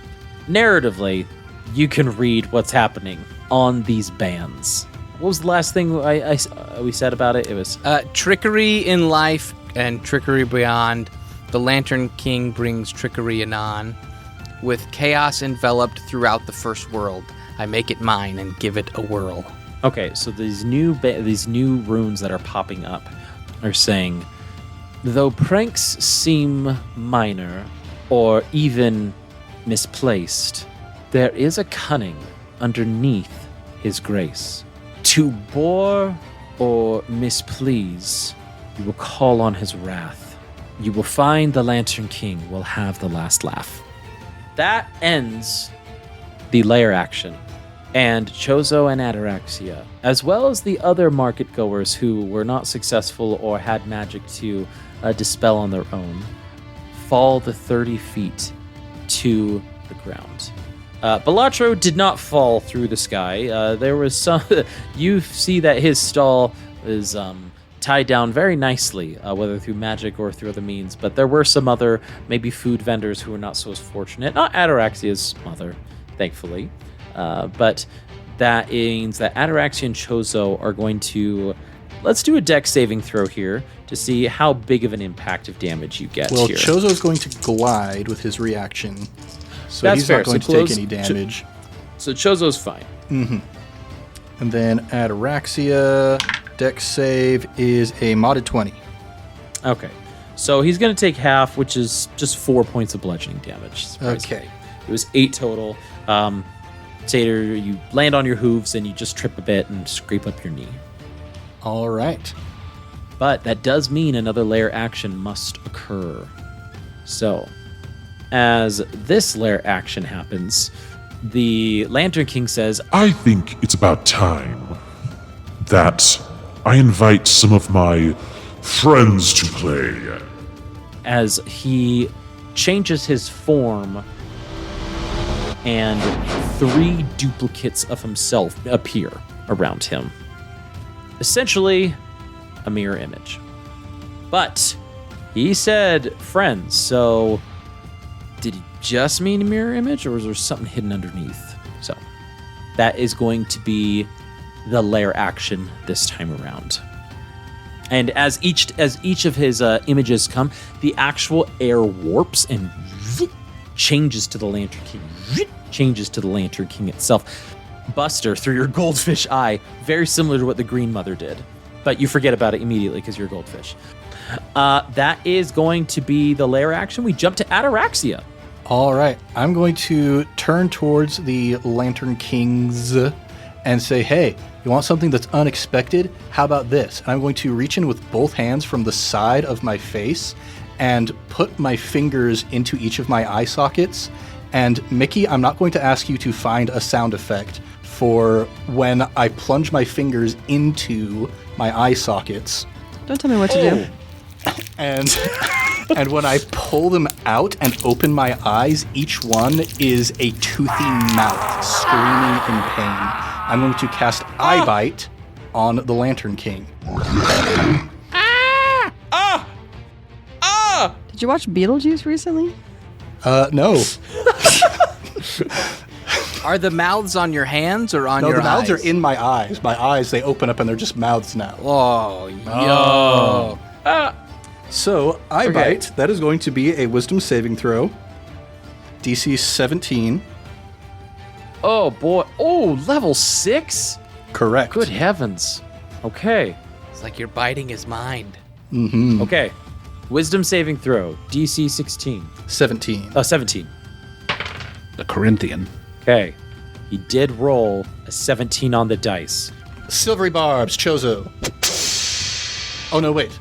narratively, you can read what's happening on these bands. What was the last thing we said about it? It was... trickery in life and trickery beyond. The Lantern King brings trickery anon. With chaos enveloped throughout the first world, I make it mine and give it a whirl. Okay, so these new runes that are popping up are saying, though pranks seem minor or even misplaced, there is a cunning underneath his grace. To bore or misplease, you will call on his wrath. You will find the Lantern King will have the last laugh. That ends the lair action. And Chozo and Ataraxia, as well as the other market goers who were not successful or had magic to dispel on their own, fall the 30 feet to the ground. Balatro did not fall through the sky. There was some... You see that his stall is tied down very nicely, whether through magic or through other means, but there were some other, maybe food vendors who were not so fortunate. Not Ataraxia's mother, thankfully. But that means that Ataraxia and Chozo are going to... Let's do a dex saving throw here to see how big of an impact of damage you get Well, here. Chozo's going to glide with his reaction, so That's he's fair. not going So to take close- any damage. So Chozo's fine. And then Ataraxia, dex save is a modded 20. Okay. So he's going to take half, which is just 4 points of bludgeoning damage. Okay. It was 8 total. Tater, you land on your hooves and you just trip a bit and scrape up your knee. All right. But that does mean another lair action must occur. So, as this lair action happens, the Lantern King says, I think it's about time that I invite some of my friends to play. as he changes his form and 3 duplicates of himself appear around him. Essentially, a mirror image. But he said friends, so did he just mean a mirror image, or was there something hidden underneath? So that is going to be the lair action this time around. And as each of his images come, the actual air warps and changes to the Lantern King. Changes to the Lantern King itself. Buster, through your goldfish eye, very similar to what the Green Mother did. But you forget about it immediately because you're a goldfish. That is going to be the lair action. We jump to Ataraxia. All right. I'm going to turn towards the Lantern Kings and say, hey, you want something that's unexpected? How about this? And I'm going to reach in with both hands from the side of my face and put my fingers into each of my eye sockets. And Mickey, I'm not going to ask you to find a sound effect for when I plunge my fingers into my eye sockets. Don't tell me what to do. And and when I pull them out and open my eyes, each one is a toothy mouth screaming in pain. I'm going to cast Eye Bite on the Lantern King. Did you watch Beetlejuice recently? No. Are the mouths on your hands or on No, your the mouths eyes? are in my eyes. My eyes, they open up and they're just mouths now. Oh, yo. So, I bite. That is going to be a wisdom saving throw. DC 17. Oh, boy. Oh, level 6? Correct. Good heavens. Okay. It's like you're biting his mind. Mm-hmm. Okay. Wisdom saving throw. DC 16. 17. 17. The Corinthian. Okay. He did roll a 17 on the dice. Silvery barbs, Chozo. Oh, no, wait.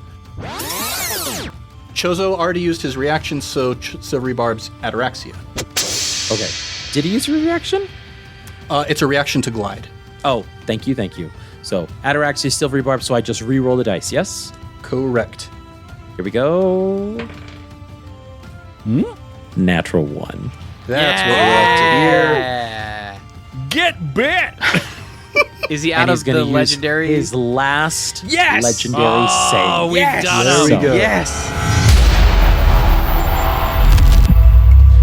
Chozo already used his reaction, so Silvery barbs, Ataraxia. Okay. Did he use a reaction? It's a reaction to glide. Oh, thank you. So, Ataraxia, Silvery Barb, so I just re-roll the dice, yes? Correct. Here we go. Natural 1. That's what we're up to here. Yeah. Get bit! Is he And out he's of gonna the use legendary? his last Yes! legendary Oh, save. we've done There him. we go. Yes.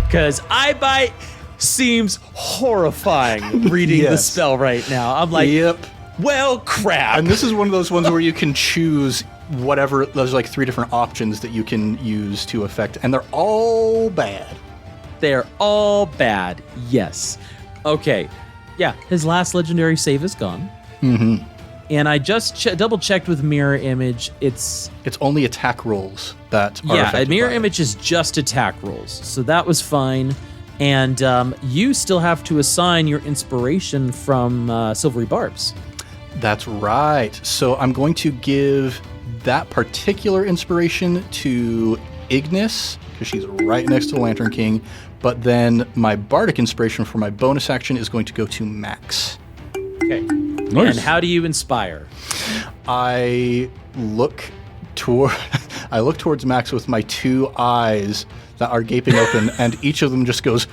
Because iBite seems horrifying reading the Yes. spell right now. I'm like, Yep. well, crap. And this is one of those ones where you can choose whatever. There's like 3 different options that you can use to affect, and they're all bad. They're all bad, yes. Okay, yeah, his last legendary save is gone. Mm-hmm. And I just double-checked with Mirror Image. It's only attack rolls that are a affected Mirror by it. Image is just attack rolls, so that was fine. And you still have to assign your inspiration from Silvery Barbs. That's right. So I'm going to give that particular inspiration to Ignis, because she's right next to the Lantern King. But then my Bardic inspiration for my bonus action is going to go to Max. Okay. Nice. And how do you inspire? I look towards Max with my 2 eyes that are gaping open, and each of them just goes.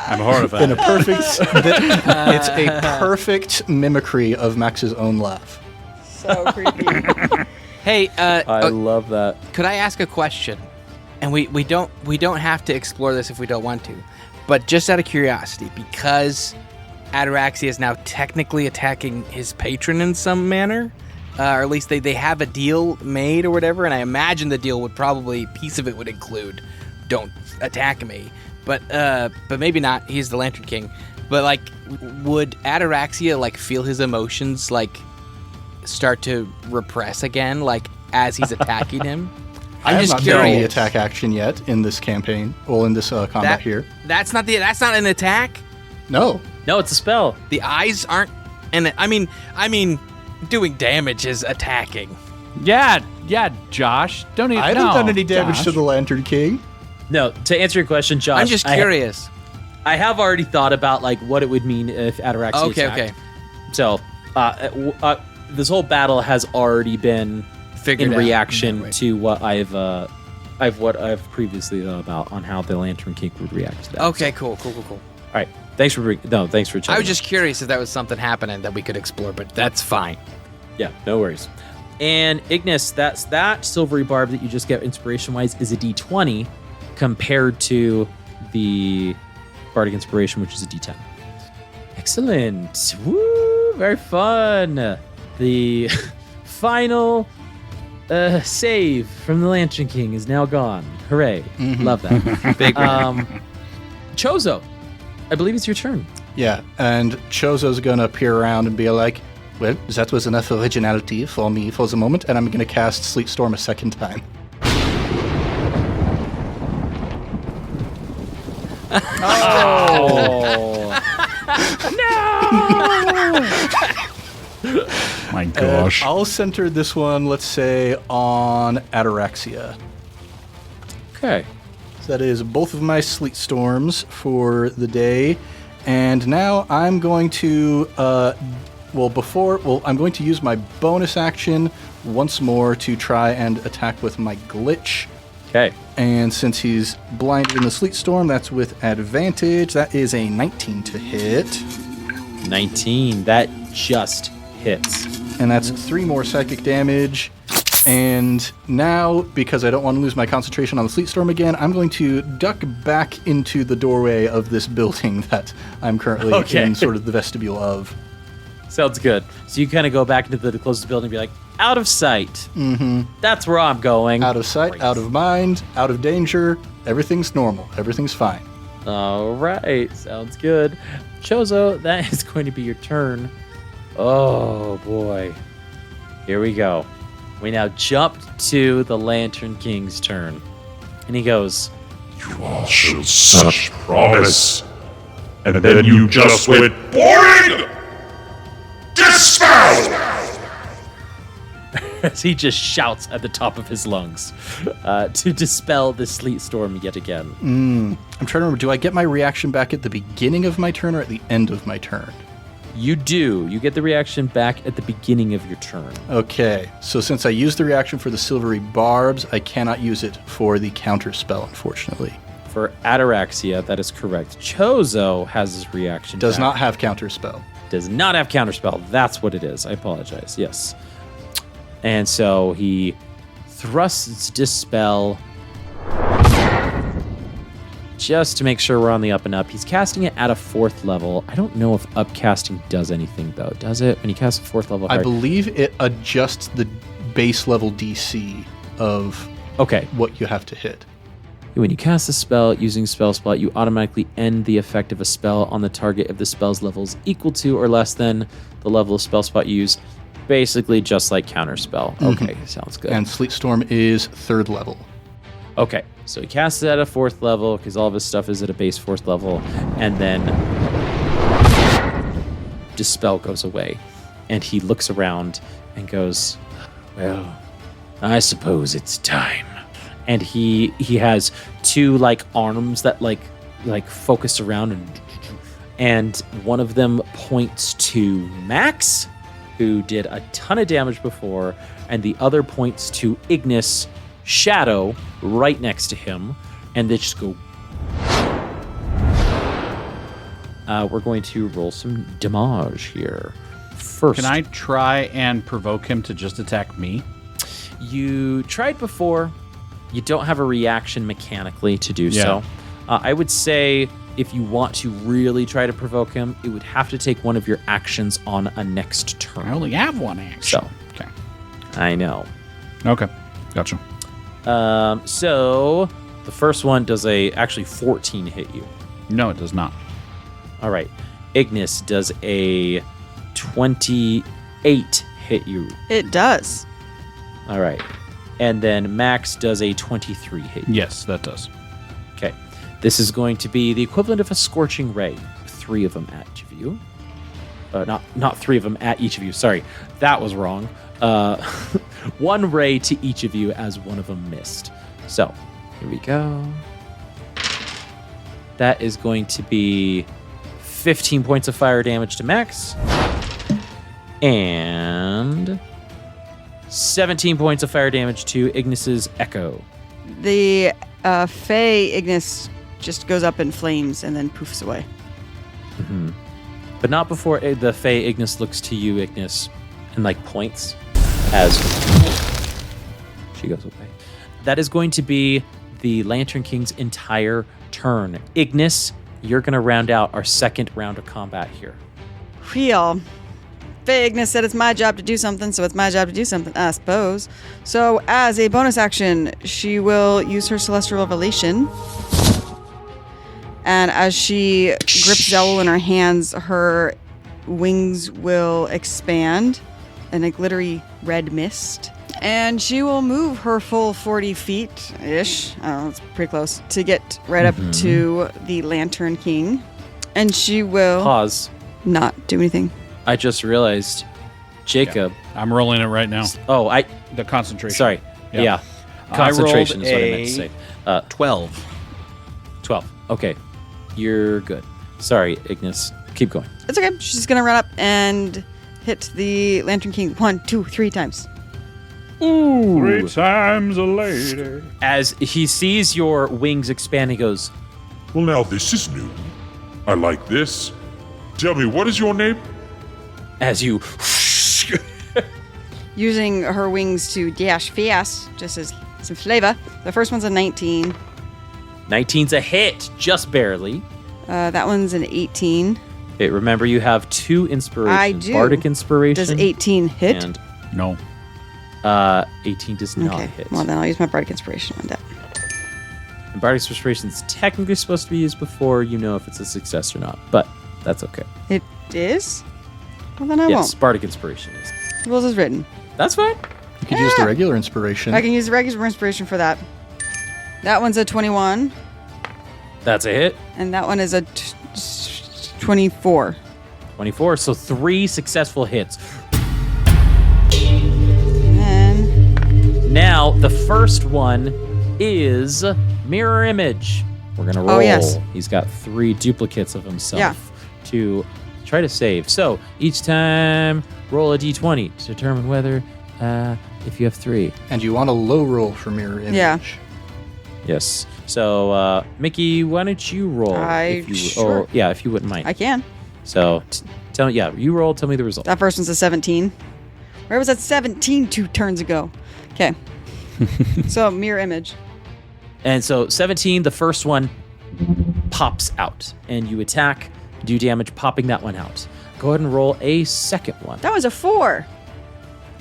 I'm horrified. In a perfect. It's a perfect mimicry of Max's own laugh. So creepy. Hey, I love that. could I ask a question? And we don't have to explore this if we don't want to, but just out of curiosity, because Ataraxia is now technically attacking his patron in some manner, or at least they have a deal made or whatever, and I imagine the deal would probably, piece of it would include, don't attack me, but maybe not. He's the Lantern King, but like, would Ataraxia like feel his emotions like start to repress again, like as he's attacking him? I'm just not done any curious. attack action yet in this campaign. Well, in this combat here. That's not an attack. No. No, it's a spell. The eyes aren't, and I mean, doing damage is attacking. Yeah, Josh. Don't even. I haven't done any damage to the Lantern King. No, to answer your question, Josh. I'm just curious. I have already thought about like what it would mean if Ataraxia attacked. Okay. So, this whole battle has already been Figured in out. reaction Right. to what I've previously thought about on how the Lantern King would react to that. Okay, cool. All right. Thanks for checking. I was just curious if that was something happening that we could explore, but that's fine. Yeah, no worries. And Ignis, that Silvery Barb that you just get inspiration-wise is a D20 compared to the Bardic Inspiration, which is a D10. Excellent. Woo! Very fun. The final save from the Lantern King is now gone. Hooray. Love that. Big Chozo, I believe it's your turn. Yeah, and Chozo's going to peer around and be like, well, that was enough originality for me for the moment, and I'm going to cast Sleet Storm a second time. My gosh. I'll center this one, let's say, on Ataraxia. Okay. So that is both of my Sleet Storms for the day. And now I'm going to, I'm going to use my bonus action once more to try and attack with my glitch. Okay. And since he's blinded in the Sleet Storm, that's with advantage. That is a 19 to hit. 19. That just hits. And that's 3 more psychic damage. And now, because I don't want to lose my concentration on the Sleet Storm again, I'm going to duck back into the doorway of this building that I'm currently Okay. in sort of the vestibule of. Sounds good. So you kind of go back into the closest building and be like, out of sight. Mm-hmm. That's where I'm going. Out of sight, out of mind, out of danger. Everything's normal. Everything's fine. All right. Sounds good. Chozo, that is going to be your turn. Oh, boy. Here we go. We now jump to the Lantern King's turn. And he goes, You all showed such promise. And then you just went boring! Dispel! as he just shouts at the top of his lungs to dispel the sleet storm yet again. I'm trying to remember, do I get my reaction back at the beginning of my turn or at the end of my turn? You do. You get the reaction back at the beginning of your turn. Okay, so since I used the reaction for the silvery barbs, I cannot use it for the counter spell, unfortunately. For Ataraxia, that is correct. Chozo has his reaction Does back. not have counter spell. Does not have counterspell. That's what it is. I apologize. Yes. And so he thrusts dispel just to make sure we're on the up and up. He's casting it at a 4th level. I don't know if upcasting does anything, though. Does it? When you cast a 4th level I card? believe it adjusts the base level DC of Okay. what you have to hit. When you cast a spell using spell slot, you automatically end the effect of a spell on the target if the spell's level is equal to or less than the level of spell spot you use. Basically, just like counterspell. Okay, sounds good. And Sleet Storm is 3rd level. Okay, so he casts it at a 4th level because all of his stuff is at a base 4th level, and then Dispel goes away, and he looks around and goes, "Well, I suppose it's time." And he has 2 arms that focus around, and one of them points to Max, who did a ton of damage before, and the other points to Ignis Shadow right next to him, and they just go. We're going to roll some damage here. First, Can I try and provoke him to just attack me? You tried before. You don't have a reaction mechanically to do so. I would say if you want to really try to provoke him, it would have to take one of your actions on a next turn. I only have one action. So, Okay. I know. Okay. Gotcha. So the first one does actually 14 hit you. No, it does not. All right. Ignis does a 28 hit you. It does. All right. And then Max does a 23 hit you. Yes, that does. Okay. This is going to be the equivalent of a scorching ray. 3 of them at each of you. Not 3 of them at each of you. Sorry. That was wrong. 1 ray to each of you as one of them missed. So, here we go. That is going to be 15 points of fire damage to Max. And 17 points of fire damage to Ignis's Echo. The Fey Ignis just goes up in flames and then poofs away. But not before the Fey Ignis looks to you, Ignis, and points as she goes away. That is going to be the Lantern King's entire turn. Ignis, you're going to round out our 2nd round of combat here. Wheel. Fey Ignis said it's my job to do something, so it's my job to do something, I suppose. So as a bonus action, she will use her Celestial Revelation. And as she grips Zell in her hands, her wings will expand in a glittery red mist. And she will move her full 40 feet-ish, I don't know, it's pretty close, to get right up to the Lantern King. And she will Pause. not do anything. I just realized, Jacob. I'm rolling it right now. Oh, The concentration. sorry. Yeah. Yeah. I rolled Concentration is what I meant to say. 12. 12. Okay. You're good. Sorry, Ignis. Keep going. It's okay. She's just going to run up and hit the Lantern King 1, 2, 3 times. Ooh. 3 times a lady. As he sees your wings expand, he goes, Well, now this is new. I like this. Tell me, what is your name? as you Using her wings to dash fast, just as some flavor. The first one's a 19. 19's a hit, just barely. That one's an 18. Okay, remember you have 2 inspirations. I do. Bardic Inspiration. Does 18 hit? And No. 18 does not Okay. hit. Well, then I'll use my Bardic Inspiration on that. And Bardic Inspiration is technically supposed to be used before you know if it's a success or not, but that's okay. It is? Well, then I Yes, won't. Bardic Inspiration is. Rules as written. That's fine. You could use the regular inspiration. I can use the regular inspiration for that. That one's a 21, That's a hit. and that one is a 24. 24, so 3 successful hits. And Now, the first one is Mirror Image. We're going to roll. Oh, yes. He's got 3 duplicates of himself Yeah. to try to save. So, each time, roll a d20 to determine whether, if you have 3. And you want a low roll for mirror image. Yeah. Yes. So, Mickey, why don't you roll? Sure. Oh, yeah, if you wouldn't mind. I can. So, tell me, you roll, tell me the result. That first one's a 17. Where was that 17 2 turns ago? Okay. So, mirror image. And so 17, the first one pops out, and you attack, do damage popping that one out. Go ahead and roll a second one. That was a 4.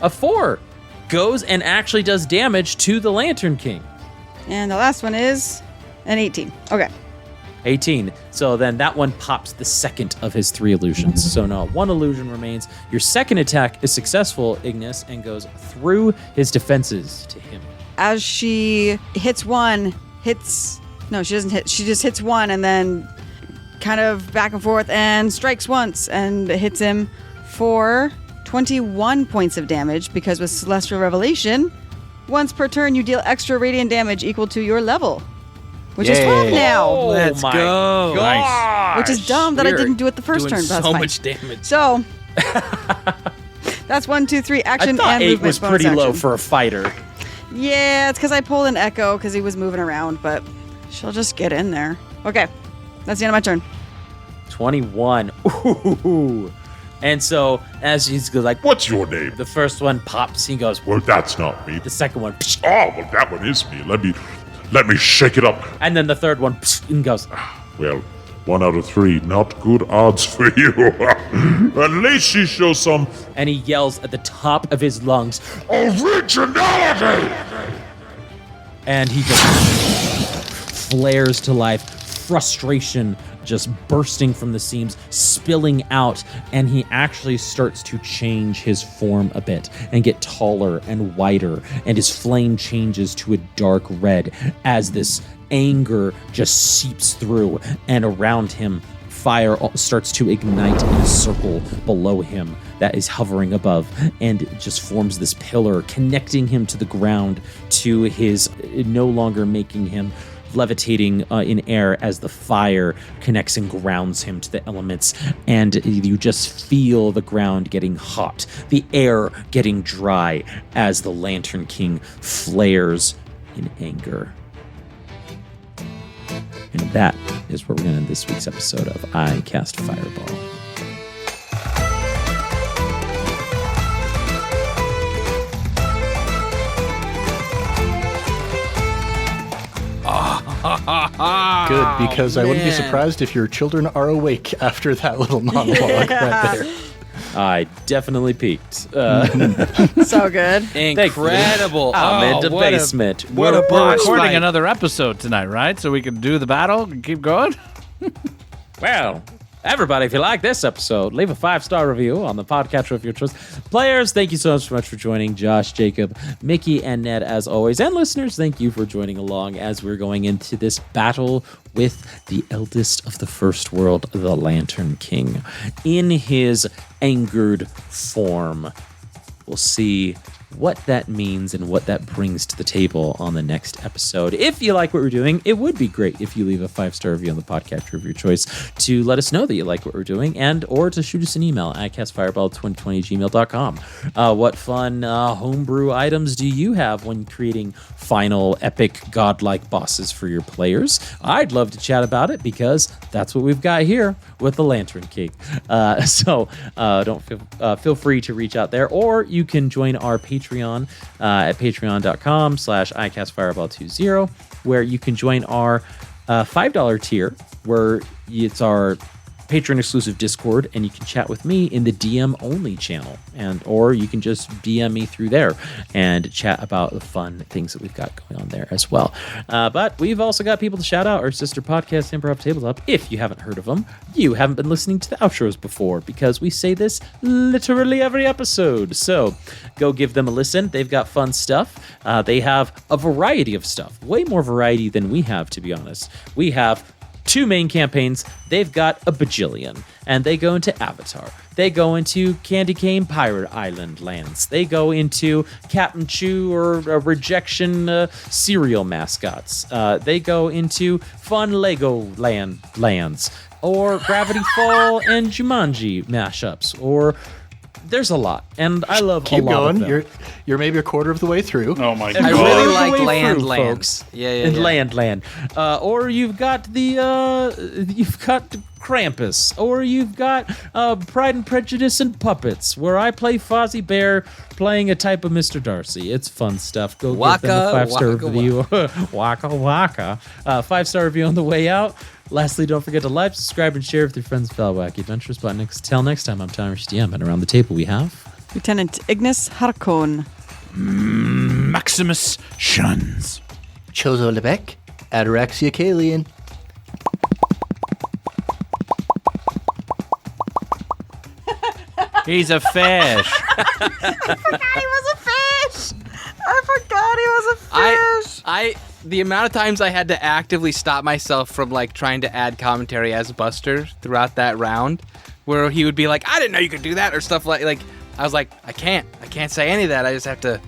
A 4 goes and actually does damage to the Lantern King. And the last one is an 18. Okay. 18. So then that one pops the second of his 3 illusions. So now 1 illusion remains. Your second attack is successful, Ignis, and goes through his defenses to him. As she hits one, no, she doesn't hit. She just hits one and then kind of back and forth and strikes once and hits him for 21 points of damage because with Celestial Revelation, once per turn you deal extra radiant damage equal to your level, which is 12 now. Let's my go. gosh. Which is dumb that I You're didn't do it the first Doing turn. But that's so fine. much damage. So that's 1, 2, 3 I action thought and 8 movement. was bonus pretty low action. for a fighter. Yeah, it's because I pulled an Echo because he was moving around, but she'll just get in there. Okay, that's the end of my turn. 21. Ooh. And so as he's like, What's your name? the first one pops, he goes, Well, that's not me. the second one, Oh, well, that one is me. Let me shake it up. and then the third one, and goes, Well, 1 out of 3, not good odds for you. At least she shows some and he yells at the top of his lungs, originality. and he just flares to life, frustration just bursting from the seams, spilling out, and he actually starts to change his form a bit and get taller and wider, and his flame changes to a dark red as this anger just seeps through, and around him fire starts to ignite in a circle below him that is hovering above, and it just forms this pillar connecting him to the ground, to his no longer making him levitating in air as the fire connects and grounds him to the elements, and you just feel the ground getting hot, the air getting dry as the Lantern King flares in anger. And that is where we're going to end this week's episode of I Cast Fireball. Good, because I wouldn't be surprised if your children are awake after that little monologue right there. I definitely peaked. So good. Incredible. I'm in the what a- basement. what a We're boss recording fight. another episode tonight, right? So we can do the battle and keep going? Well, everybody, if you like this episode, leave a 5-star review on the podcatcher of your choice. Players, thank you so much for joining. Josh, Jacob, Mickey, and Ned, as always. And listeners, thank you for joining along as we're going into this battle with the eldest of the first world, the Lantern King. In his angered form, we'll see what that means and what that brings to the table on the next episode. If you like what we're doing, it would be great if you leave a 5-star review on the podcatcher of your choice to let us know that you like what we're doing, and or to shoot us an email at castfireball2020@gmail.com. What fun homebrew items do you have when creating final epic godlike bosses for your players? I'd love to chat about it because that's what we've got here with the Lantern King. So feel free to reach out there, or you can join our Patreon at patreon.com/icastfireball20, where you can join our $5 tier, where it's our Patreon exclusive Discord, and you can chat with me in the DM only channel, or you can just DM me through there and chat about the fun things that we've got going on there as well. But we've also got people to shout out. Our sister podcast, Improv Tabletop. If you haven't heard of them, you haven't been listening to the outros before, because we say this literally every episode. So go give them a listen. They've got fun stuff. They have a variety of stuff, way more variety than we have, to be honest. We have 2 main campaigns. They've got a bajillion, and they go into Avatar. They go into Candy Cane Pirate Island lands. They go into Captain Chew or Rejection cereal mascots. They go into fun Lego lands, or Gravity Fall and Jumanji mashups, or there's a lot, and I love Keep a lot going. of them. You're maybe a quarter of the way through. Oh my I god. really the like way land through, lands. folks. Yeah, And land. Or you've got you've got Krampus, or you've got Pride and Prejudice and Puppets, where I play Fozzie Bear playing a type of Mr. Darcy. It's fun stuff. Go give them a 5-star waka, review. Waka waka. 5-star review on the way out. Lastly, don't forget to like, subscribe, and share with your friends and fellow wacky adventures. But till next time, I'm Thomas DM, and around the table we have Lieutenant Ignis Harkon. Maximus Shuns. Chozo Lebec, Ataraxia Kalian. He's a fish. I forgot he was a fish. The amount of times I had to actively stop myself from like trying to add commentary as Buster throughout that round, where he would be like, "I didn't know you could do that," or stuff like. I was like, I can't say any of that. I just have to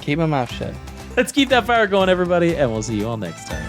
keep my mouth shut. Let's keep that fire going, everybody, and we'll see you all next time.